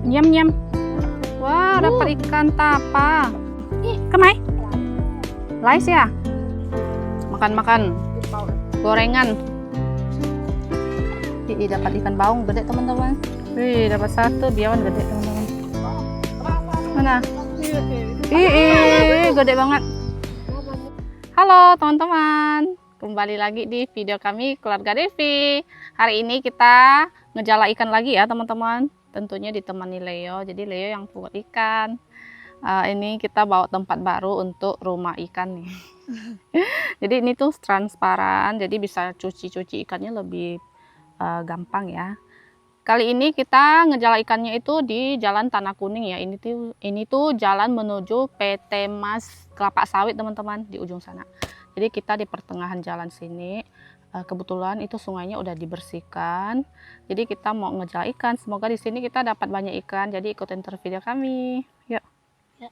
Nyam nyam. Wah, dapat ikan tapa. Kemai? Lais ya? Makan-makan. Gorengan. Ih, dapat ikan baung gede teman-teman. Wih, dapat satu biawan gede teman-teman. Mana? Ih, gede banget. Halo teman-teman, kembali lagi di video kami Keluarga Devi. Hari ini kita ngejala ikan lagi ya teman-teman. Tentunya ditemani Leo. Jadi Leo yang buat ikan. Ini kita bawa tempat baru untuk rumah ikan nih. Jadi ini tuh transparan, jadi bisa cuci-cuci ikannya lebih gampang ya. Kali ini kita ngejala ikannya itu di Jalan Tanah Kuning ya. Ini tuh jalan menuju PT Mas Kelapa Sawit teman-teman, di ujung sana. Jadi kita di pertengahan jalan sini. Kebetulan itu sungainya udah dibersihkan. Jadi kita mau ngejala ikan. Semoga di sini kita dapat banyak ikan. Jadi ikutin terus video kami. Yuk. Ya.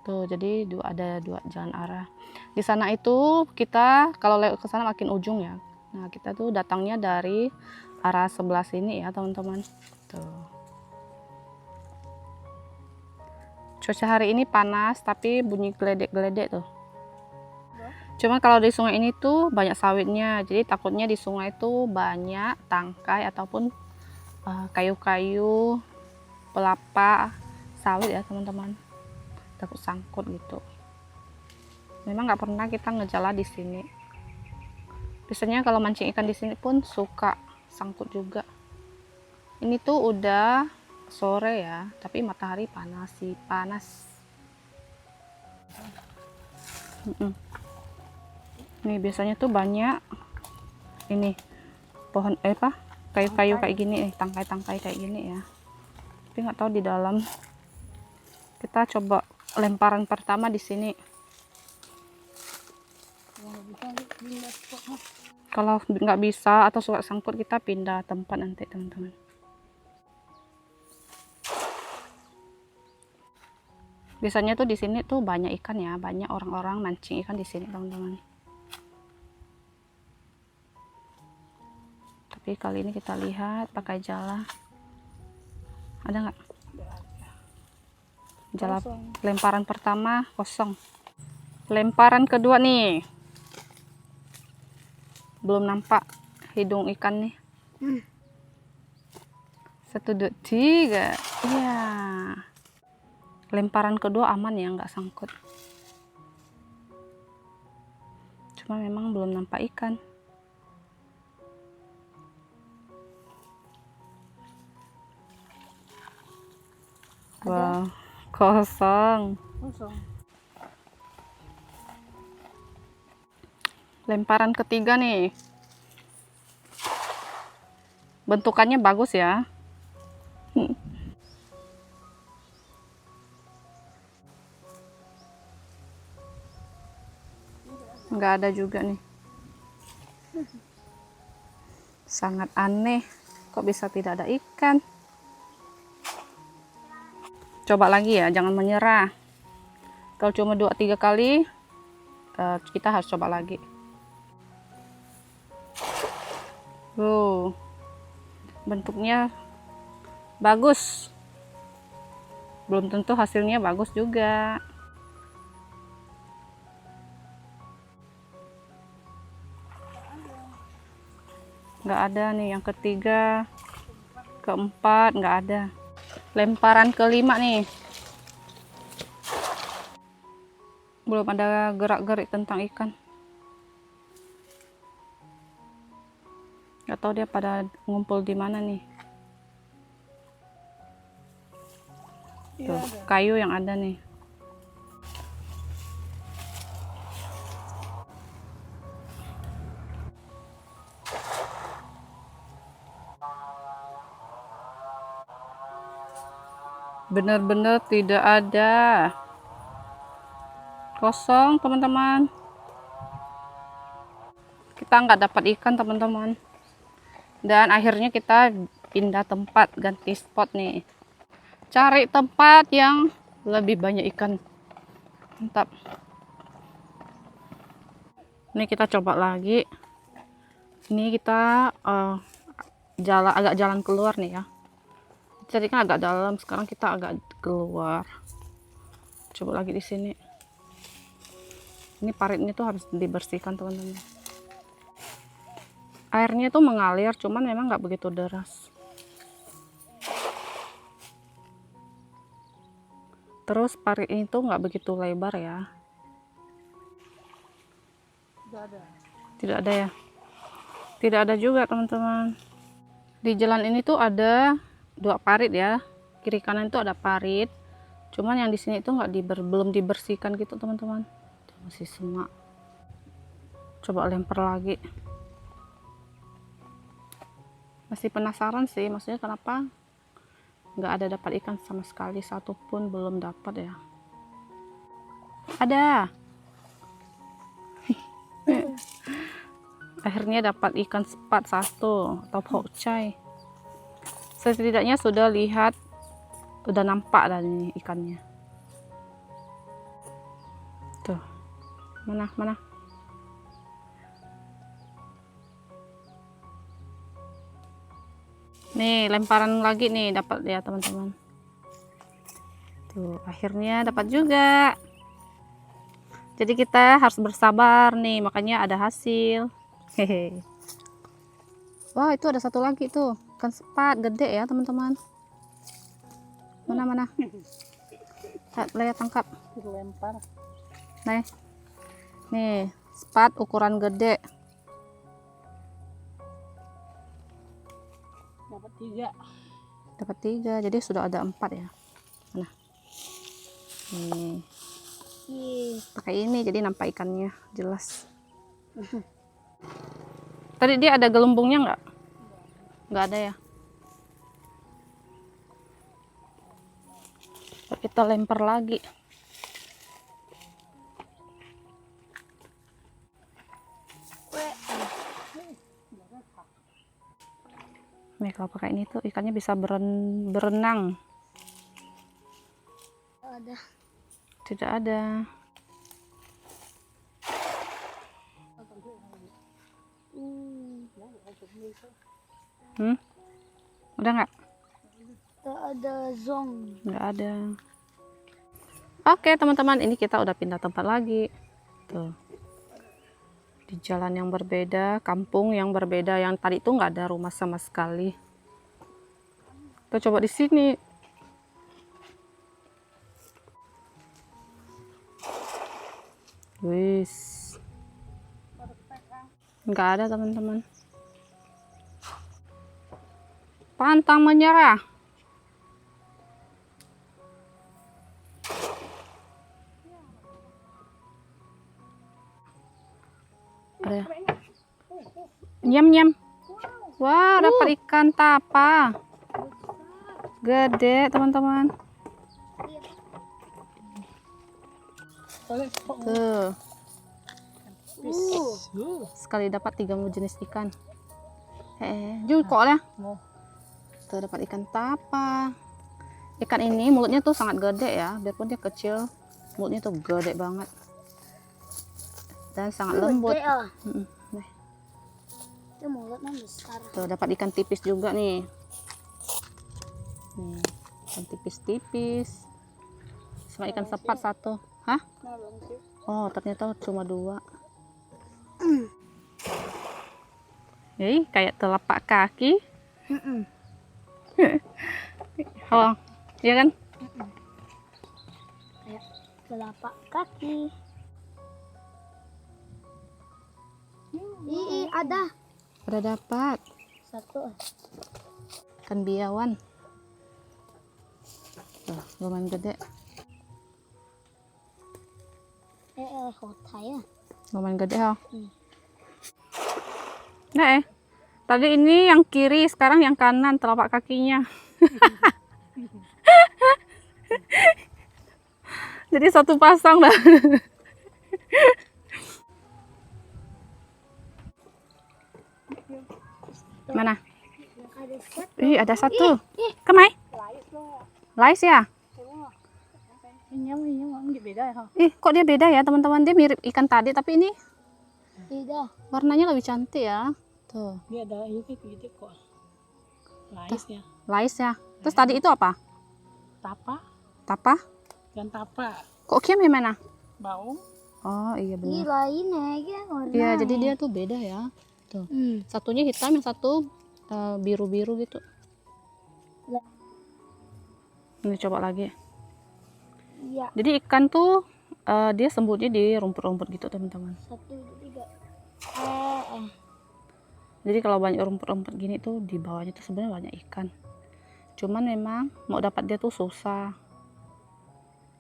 Tuh, jadi ada dua jalan arah. Di sana itu kita kalau lewat ke sana makin ujung ya. Nah, kita tuh datangnya dari arah sebelah sini ya, teman-teman. Tuh. Cuaca hari ini panas, tapi bunyi geledek-geledek tuh. Cuma kalau di sungai ini tuh banyak sawitnya, jadi takutnya di sungai itu banyak tangkai ataupun kayu-kayu pelapa sawit ya, teman-teman. Takut sangkut gitu. Memang nggak pernah kita ngejala di sini. Biasanya kalau mancing ikan di sini pun suka sangkut juga. Ini tuh udah sore ya, tapi matahari panas sih, panas. Nih biasanya tuh banyak ini pohon kayu-kayu kayak gini, tangkai-tangkai kayak gini ya. Tapi nggak tahu di dalam. Kita coba lemparan pertama di sini. Kalau nggak bisa atau suka sangkut, kita pindah tempat nanti teman-teman. Biasanya tuh di sini tuh banyak ikan ya, banyak orang-orang mancing ikan di sini teman-teman. Tapi kali ini kita lihat pakai jala. Ada nggak? Jala lemparan pertama kosong. Lemparan kedua nih. Belum nampak hidung ikan nih. 1, 2, 3. Iya. Lemparan kedua aman ya, nggak sangkut. Cuma memang belum nampak ikan. Wow, kosong. Lemparan ketiga nih. Bentukannya bagus ya. Nggak ada juga nih. Sangat aneh. Kok bisa tidak ada ikan? Coba lagi ya, jangan menyerah. Kalau cuma 2-3 kali, kita harus coba lagi. Bentuknya bagus. Belum tentu hasilnya bagus juga. Nggak ada nih yang ketiga, keempat, nggak ada. Lemparan kelima nih. Belum ada gerak-gerik tentang ikan. Nggak tahu dia pada ngumpul di mana nih. Tuh, kayu yang ada nih. Benar-benar tidak ada. Kosong teman-teman. Kita nggak dapat ikan teman-teman. Dan akhirnya kita pindah tempat, ganti spot nih. Cari tempat yang lebih banyak ikan. Mantap. Ini kita coba lagi. Ini kita agak jalan keluar nih ya. Tadi kan agak dalam, sekarang kita agak keluar. Coba lagi di sini. Ini paritnya tuh harus dibersihkan teman-teman. Airnya tuh mengalir, cuman memang nggak begitu deras. Terus parit ini tuh nggak begitu lebar ya. Tidak ada ya. Tidak ada juga teman-teman. Di jalan ini tuh ada 2 parit ya. Kiri kanan itu ada parit. Cuman yang di sini itu belum dibersihkan gitu teman-teman. Masih semak. Coba lempar lagi. Masih penasaran sih, maksudnya kenapa nggak ada dapat ikan sama sekali, satu pun belum dapat ya. Ada. Akhirnya dapat ikan sepat 1 atau pokcai. Setidaknya sudah nampak dan ini ikannya. Tuh. Mana? Nih, lemparan lagi nih dapat ya, teman-teman. Tuh, akhirnya dapat juga. Jadi kita harus bersabar nih, makanya ada hasil. Hehe. Wah, itu ada satu lagi tuh, ikan sepat gede ya, teman-teman. Mana? Lihat, tangkap. Lempar. Nih, sepat ukuran gede. Dapat 3, jadi sudah ada 4 ya. Mana? Nih. Pakai ini jadi nampak ikannya jelas. Tadi dia ada gelembungnya nggak? Nggak ada ya. Kita lempar lagi. Nih, kalau pakai ini tuh ikannya bisa berenang. Tidak ada. Udah nggak? Tak ada zong. Nggak ada. Oke teman-teman, ini kita udah pindah tempat lagi. Tuh. Di jalan yang berbeda, kampung yang berbeda. Yang tadi tuh nggak ada rumah sama sekali. Kita coba di sini. Wis. Nggak ada teman-teman. Pantang menyerah. Ada. Nyam. Wah, dapat ikan tapa. Gede, teman-teman. Tuh. Sekali dapat 3 jenis ikan. Kok ya. Tuh, dapat ikan tapa. Ikan ini mulutnya tuh sangat gede ya, biarpun dia kecil, mulutnya tuh gede banget dan sangat lembut. Mulutnya besar. Tuh, dapat ikan tipis juga nih. Ikan tipis-tipis. Sama ikan sepat 1. Hah? Oh, ternyata cuma 2. Kayak telapak kaki. Oh, iya kan? Kayak telapak kaki. Ada. Udah dapat 1. ikan biawan. Tuh, lumayan gede. Lumayan gede ya. Nah, tadi ini yang kiri, sekarang yang kanan telapak kakinya. Jadi satu pasang dah. Mana? Ada 1. Kemai? Lais ya? Kok dia beda ya teman-teman? Dia mirip ikan tadi, tapi ini warnanya lebih cantik ya. Tuh. Dia ada ini gitu kok. Laisnya. Lais ya. Terus tadi itu apa? Tapa, Tapa? ikan tapa, Kok Kiam yang mana? baung. Oh iya Ini benar. lain ya warna. Iya, jadi dia tuh beda ya. Tuh. Satunya hitam, yang satu biru-biru gitu. Lah. Ini coba lagi. Iya. Jadi ikan tuh dia sembunyi di rumput-rumput gitu teman-teman. 1, 2, 3. Jadi kalau banyak rumput-rumput gini tuh di bawahnya tuh sebenarnya banyak ikan. Cuman memang mau dapat dia tuh susah.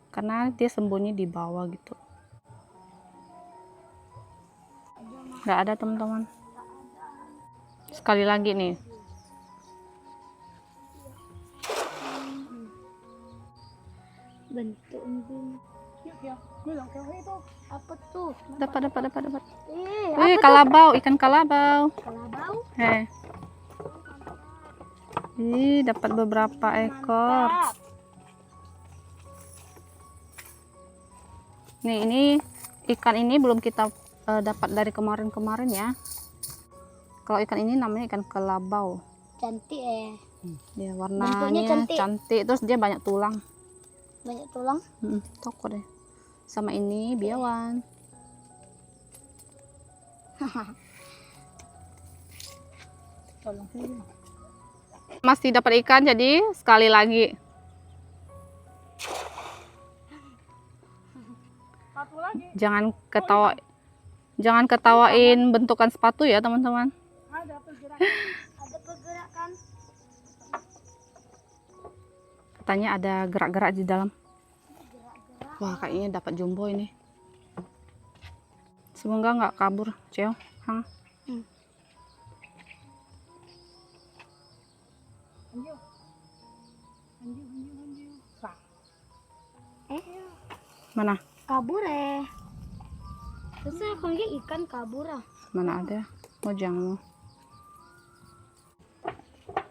Karena dia sembunyi di bawah gitu. Nggak ada teman-teman. Sekali lagi nih. Bentuk embun. Itu. Apa tuh? Dapat. Apa Wih, kalabau, ikan kalabau. kalabau? Ih, dapat beberapa ekor. Mantap. Nih, ini ikan ini belum kita dapat dari kemarin-kemarin ya. Kalau ikan ini namanya ikan kelabau. Cantik Ya, Bentuknya warnanya cantik. cantik. Terus dia banyak tulang. Banyak tulang. Toko deh. Sama ini biawan. Tolong saya. Masih dapat ikan, jadi sekali lagi. Satu lagi. Jangan ketawain bentukan sepatu ya teman-teman. Ada pergerakan. Ada pergerakan. Katanya ada gerak-gerak di dalam. Wah, kayaknya dapat jumbo ini. Semoga nggak kabur, Ceo. Hang. Anjir. Anjir. Sah. Mana? Kabur Terus kalau dia ikan kabur Mana ada? Oh, jangan.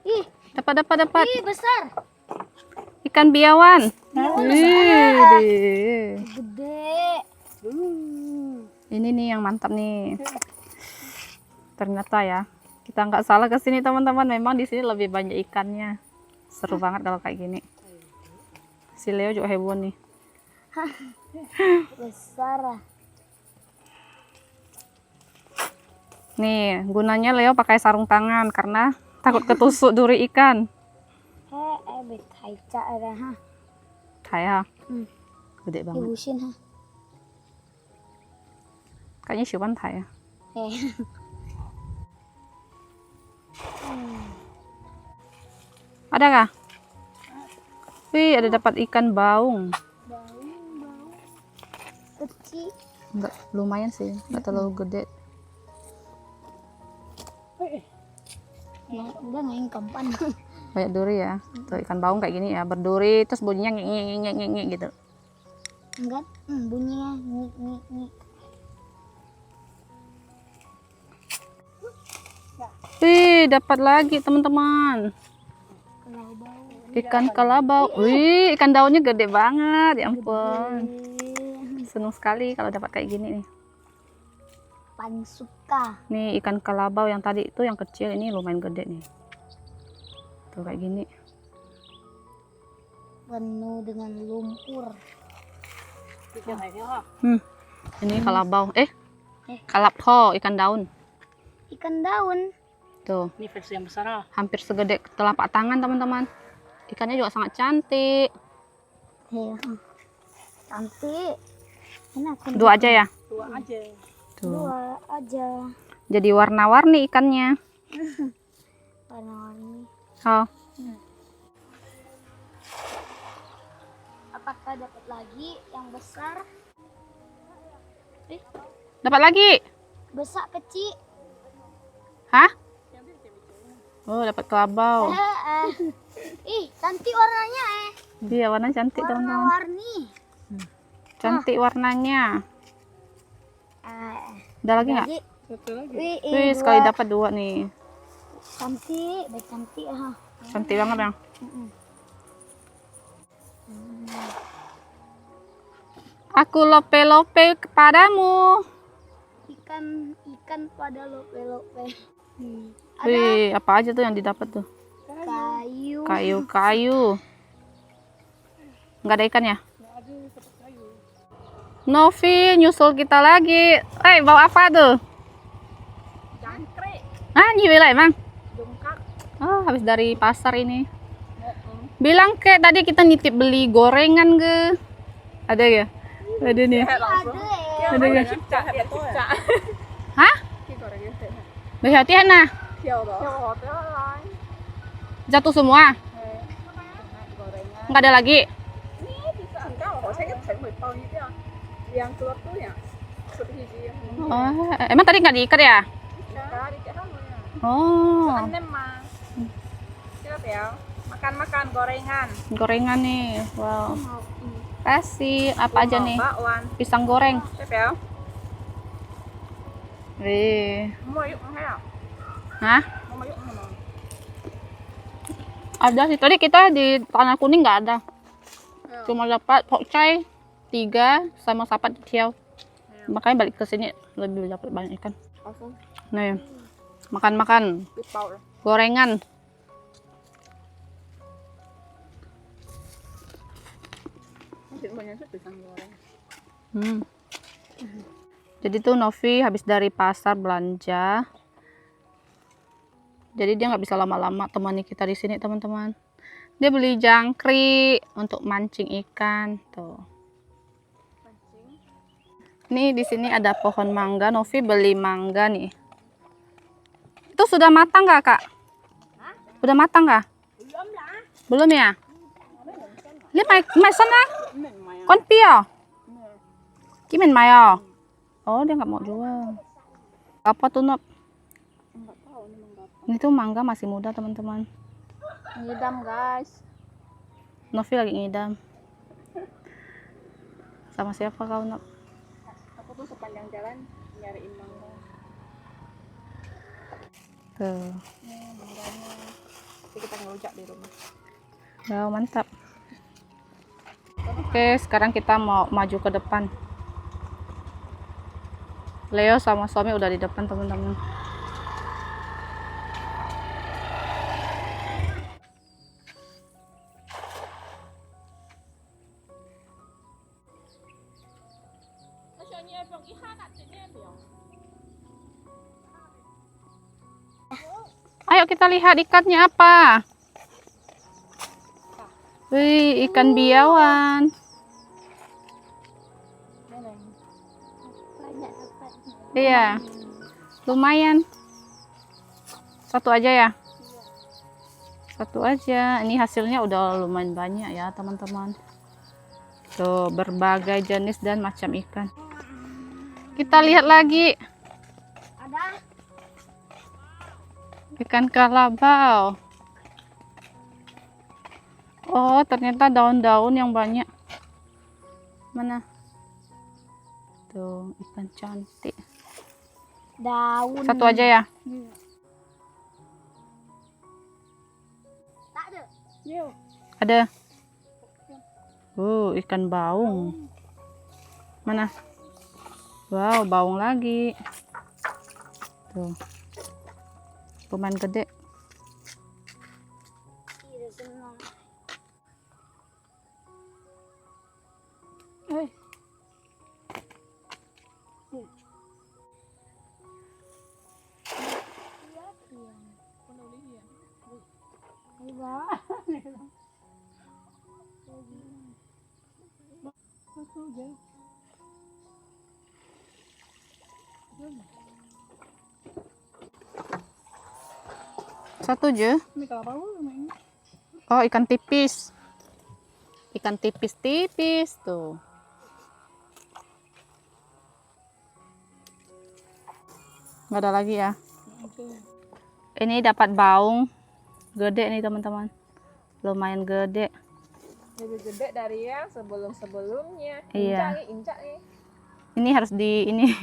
Ih, Dapat. ih besar. Ikan biawan. Wih. Gede. Ini nih yang mantap nih. Ternyata ya, kita nggak salah ke sini teman-teman. Memang di sini lebih banyak ikannya. Seru banget kalau kayak gini. Si Leo juga heboh nih. Besar Nih, gunanya Leo pakai sarung tangan karena takut ketusuk duri ikan. Bet haica ada Kayak gede banget. Ibusin Kayaknya siupan ya. Ada kah? Wih, ada dapat ikan baung. Bau kecil. Enggak, lumayan sih, enggak terlalu gede. Ya, udah nggak kampan. Banyak duri ya. Tuh ikan baung kayak gini ya, berduri terus bunyinya ngek gitu. Enggak, bunyinya ngik. Wih, dapat lagi teman-teman. Kelabau. Ikan kalabau. Wih, ikan daunnya gede banget. Ya ampun. Senang sekali kalau dapat kayak gini nih. Pansuka. Nih ikan kalabau yang tadi itu yang kecil, ini lumayan gede nih. Tuh kayak gini. Penuh dengan lumpur. Ini kalabau. Kalabho, ikan daun. Ikan daun. Tuh, Ini versi yang besar. hampir segede telapak tangan teman-teman. Ikannya juga sangat cantik. Ya. Cantik. Ini aku Dua aja ya. Dua aja. Tuh. dua aja. Jadi warna-warni ikannya. Warna-warni. Oh, Apakah dapat lagi yang besar? dapat lagi. Besar kecil. Hah? Oh, dapat kelabau. Ih, cantik warnanya Iya, warna cantik teman-teman. Warna-warni. Cantik warnanya. Ada lagi nggak? Satu lagi. Wih, sekali dapat dua nih. Cantik, baik cantik Cantik banget ya. Aku lope-lope kepadamu. Ikan pada lope-lope. Wih, apa aja tuh yang didapat tuh? Kayu. Kayu-kayu. Nggak ada ikannya? Nggak ada tempat kayu. Novi nyusul kita lagi. Bawa apa tuh? Jangkrik, Nyiwil emang. jongkak. Oh, habis dari pasar ini. Bilang kayak tadi kita nitip beli gorengan ke. Ada ya? Ada nih. Ada ya? Hah? Berhati-hati nah. Jatuh semua. Nggak ada lagi. Yang keluar tuh ya. Oh, emang tadi nggak diikat ya? Oh, Makan-makan gorengan. gorengan nih. Wow. Kasih apa aja nih? Bakwan. Pisang goreng. Ya. Mau Mau yuk ya. Hah? Mau yuk mana? Ada sih. Tadi kita di Tanah Kuning nggak ada. Cuma dapat pokcai 3 sama sapat hiau. Makanya balik ke sini lebih dapat banyak ikan. Nih, makan-makan gorengan. Jadi tuh Novi habis dari pasar belanja. Jadi dia nggak bisa lama-lama temani kita di sini teman-teman. Dia beli jangkrik untuk mancing ikan tuh. Nih di sini ada pohon mangga. Novi beli mangga nih. Itu sudah matang nggak kak? Udah matang nggak? Belum ya? Lihat mai sana. Kon pia. Kimin mayo. Oh dia nggak mau jual. Apa tuh Nop? Ini tuh mangga masih muda teman-teman. Ngidam guys. Novi lagi ngidam. Sama siapa kau Nop? Aku tuh sepanjang jalan nyariin mangga. Tuh. Mangganya. Jadi kita ngelujak di rumah. Wow, mantap. Oke, sekarang kita mau maju ke depan. Leo sama suami udah di depan teman-teman. Ayo kita lihat ikannya apa. Wih, ikan biawan. Iya, lumayan. Satu aja ya? Satu aja. Ini hasilnya udah lumayan banyak ya teman-teman. Tuh, berbagai jenis dan macam ikan. Kita lihat lagi. Ada. Ikan kalabau. Oh, ternyata daun-daun yang banyak. Mana? Tuh, ikan cantik. Daun. Satu aja ya? Tak ada. Yuk. Ada. Ikan baung. Mana? Wow, baung lagi. Tuh. Lumayan gede. Tidak senang. Satu aja. Ini kalabau ini. Oh, ikan tipis. Ikan tipis-tipis tuh. Nggak ada lagi ya. Ini dapat baung gede nih teman-teman. Lumayan gede. Lebih gede dari yang sebelum-sebelumnya. Iya. Injak nih. Ini harus di ini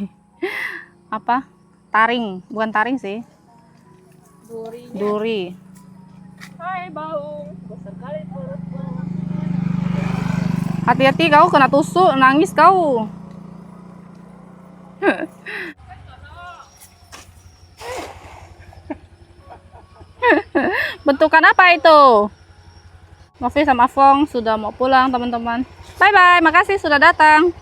apa? Taring, bukan taring sih. Durinya. Duri. Hai baung. Besar kali perutmu. Hati-hati kau kena tusuk, nangis kau. Bentukan apa itu? Novi sama Fong sudah mau pulang teman-teman. Bye bye, makasih sudah datang.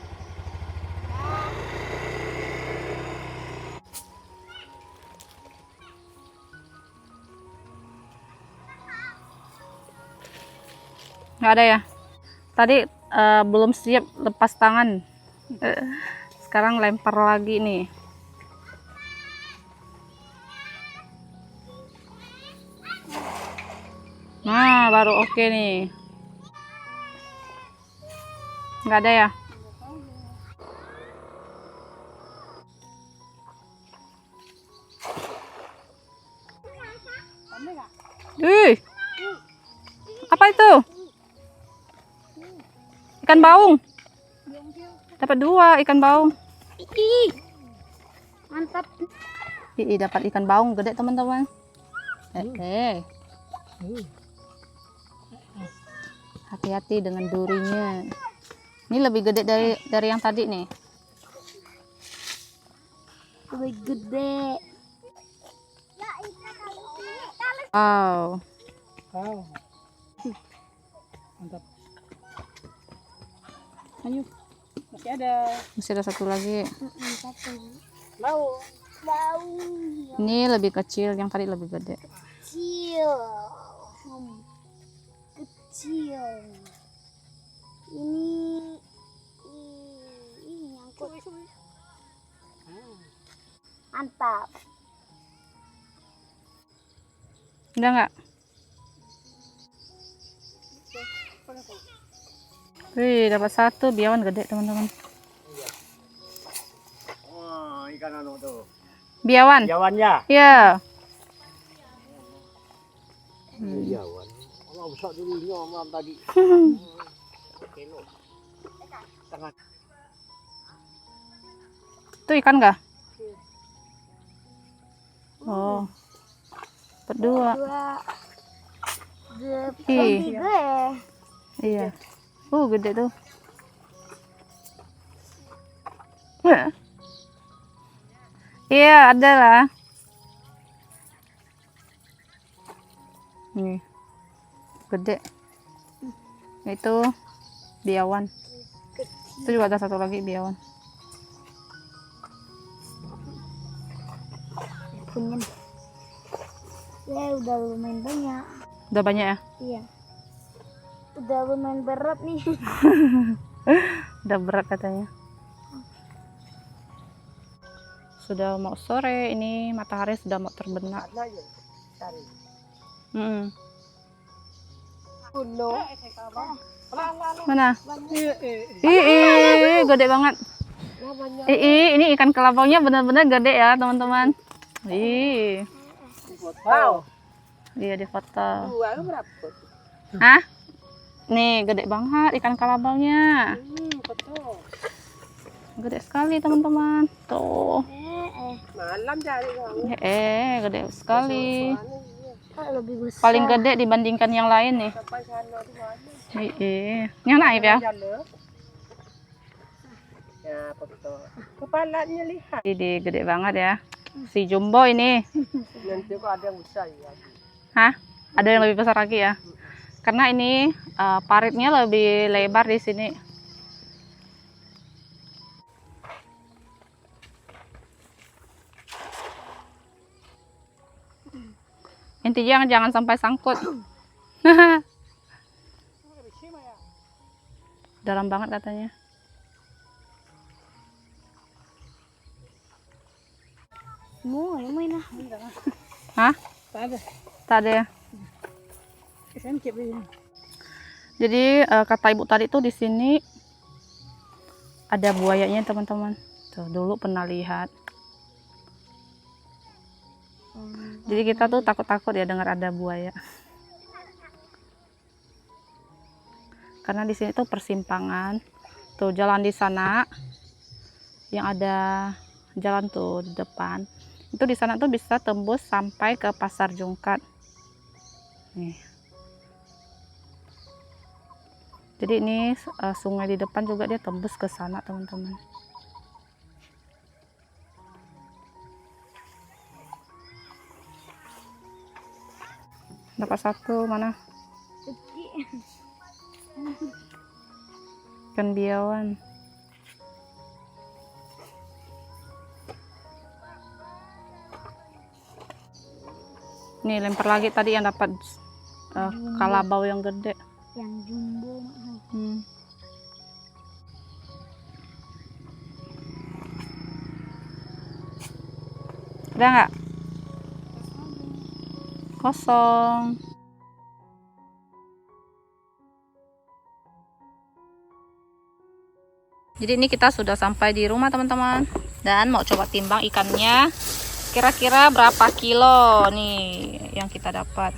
Nggak ada ya? Tadi belum siap lepas tangan. Sekarang lempar lagi nih. Nah, baru oke nih. Nggak ada ya? Ih, apa itu? Ikan baung. Dapat 2 ikan baung. Ih, mantap. Ih, dapat ikan baung gede teman-teman. Hati-hati dengan durinya. Ini lebih gede dari yang tadi nih. Lebih gede. Wow. Mantap. Ayo. Masih ada 1 lagi. mau. Ini lebih kecil, yang tadi lebih gede. Kecil. Kecil. Ini nyangkut. Mantap. Udah nggak? Wih, dapat 1 biawan gede teman-teman. Wah, ikan anu tuh. Biawan? Jawannya. Iya. Jawan. Oh, besar dulunya malam tadi. Kilo. Tengah. Itu ikan nggak? Oh. Berdua. Ih. Gede. Iya. Gede tuh. Iya, ada lah. Nih. Gede. Itu biawan. Itu juga ada 1 lagi biawan. Punya. Ya udah lumayan banyak. Udah banyak ya? Iya. Udah lumayan berat nih. Udah berat katanya. Sudah mau sore, ini matahari sudah mau terbenam. Mana? Ih, gede banget. Ini ikan kelabaunya benar-benar gede ya teman-teman. Ih, Wow. iya di foto. Dua berapa? Hah? Nih gede banget ikan kelabaunya. Betul. Gede sekali teman-teman. Tuh. Malam cari kamu. Gede sekali. Lebih besar. Paling gede dibandingkan yang lain nih. Sampai sana tuh banyak. Yang naik ya. Ya, betul. Kepalanya lihat. Ini gede banget ya. Si jumbo ini. Nanti kok ada yang besar ya. Hah? Ada yang lebih besar lagi ya? Karena ini paritnya lebih lebar di sini. Intinya jangan sampai sangkut. Dalam banget katanya. Mau main lah. Hah? Tak ada. Tak ada ya? Jadi kata ibu tadi tuh di sini ada buayanya teman-teman. Tuh dulu pernah lihat. Jadi kita tuh takut-takut ya dengar ada buaya. Karena di sini tuh persimpangan. Tuh jalan di sana yang ada jalan tuh di depan. Itu di sana tuh bisa tembus sampai ke Pasar Jungkat. Nih. Jadi ini sungai di depan juga dia tembus ke sana teman-teman. Dapat satu, mana? Kecil. Ikan biawan. Nih lempar lagi tadi yang dapat kalabau yang gede. Yang jumbo. Udah nggak? Kosong. Jadi ini kita sudah sampai di rumah teman-teman, dan mau coba timbang ikannya kira-kira berapa kilo nih yang kita dapat.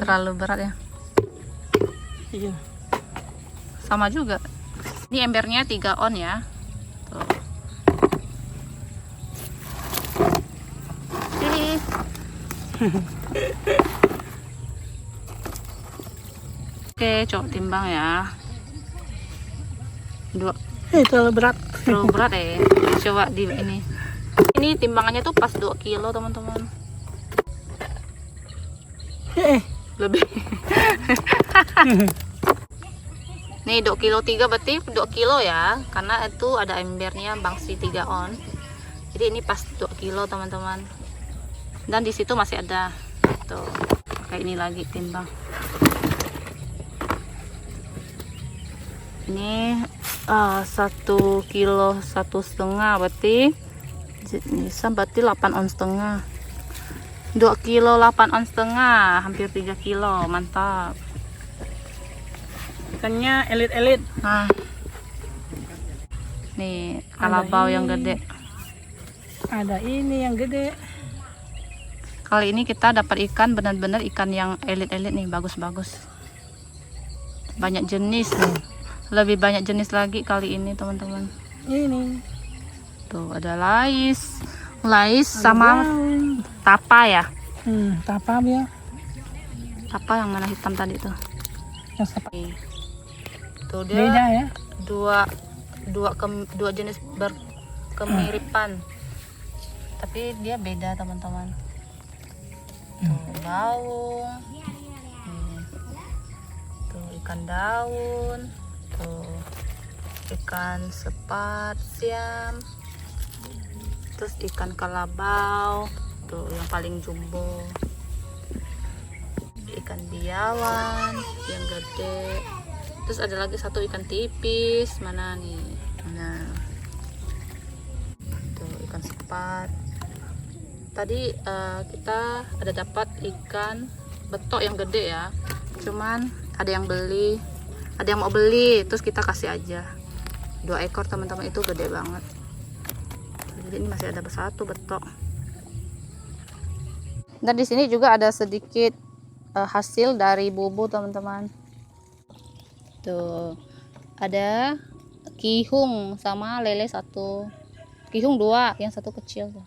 Terlalu berat ya. Iya. Sama juga. Ini embernya 3 on ya. Tuh. Pilih. Oke, coba timbang ya. Terlalu berat. Terlalu berat ya. Coba di ini. Ini timbangannya tuh pas 2 kilo teman-teman. Lebih. Nih 2 kilo 3 berarti 2 kilo ya. Karena itu ada embernya bangsi 3 on. Jadi ini pas 2 kilo teman-teman. Dan di situ masih ada. Tuh. Kayak ini lagi timbang. Ini 1 kilo 1,5 berarti bisa 8 on setengah. 2 kilo 8 on setengah, hampir 3 kilo, mantap. Ikannya elit-elit. Nah, nih kalabau yang gede. Ada ini yang gede. Kali ini kita dapat ikan benar-benar ikan yang elit-elit nih, bagus-bagus. Banyak jenis nih. Lebih banyak jenis lagi kali ini teman-teman. Ini. Tuh ada lais sama tapa ya. Tapa ya. Tapa yang mana hitam tadi tuh. Yang apa? Tuh dia Beda ya. dua jenis berkemiripan. Tapi dia beda teman-teman. Tuh baung. Tuh ikan daun. Tuh ikan sepat siam, terus ikan kalabau tuh yang paling jumbo, ikan biawan yang gede, terus ada lagi satu ikan tipis, mana nih, nah tuh ikan sepat. Tadi kita ada dapat ikan betok yang gede ya, cuman ada yang mau beli, terus kita kasih aja 2 ekor teman-teman, itu gede banget. Jadi ini masih ada satu betok. Dan di sini juga ada sedikit hasil dari bubu teman-teman. Tuh ada kihung sama lele 1, kihung 2, yang 1 kecil tuh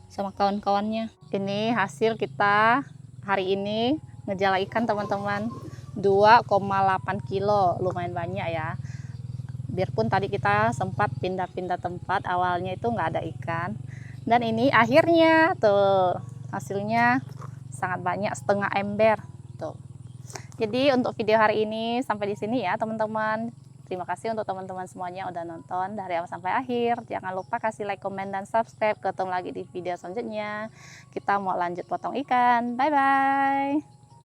sama kawan-kawannya. Ini hasil kita hari ini ngejala ikan teman-teman, 2,8 kilo, lumayan banyak ya. Biarpun tadi kita sempat pindah-pindah tempat, awalnya itu nggak ada ikan, dan ini akhirnya tuh hasilnya sangat banyak, setengah ember tuh. Jadi untuk video hari ini sampai di sini ya teman-teman. Terima kasih untuk teman-teman semuanya udah nonton dari awal sampai akhir. Jangan lupa kasih like, komen, dan subscribe. Ketemu lagi di video selanjutnya. Kita mau lanjut potong ikan. Bye bye.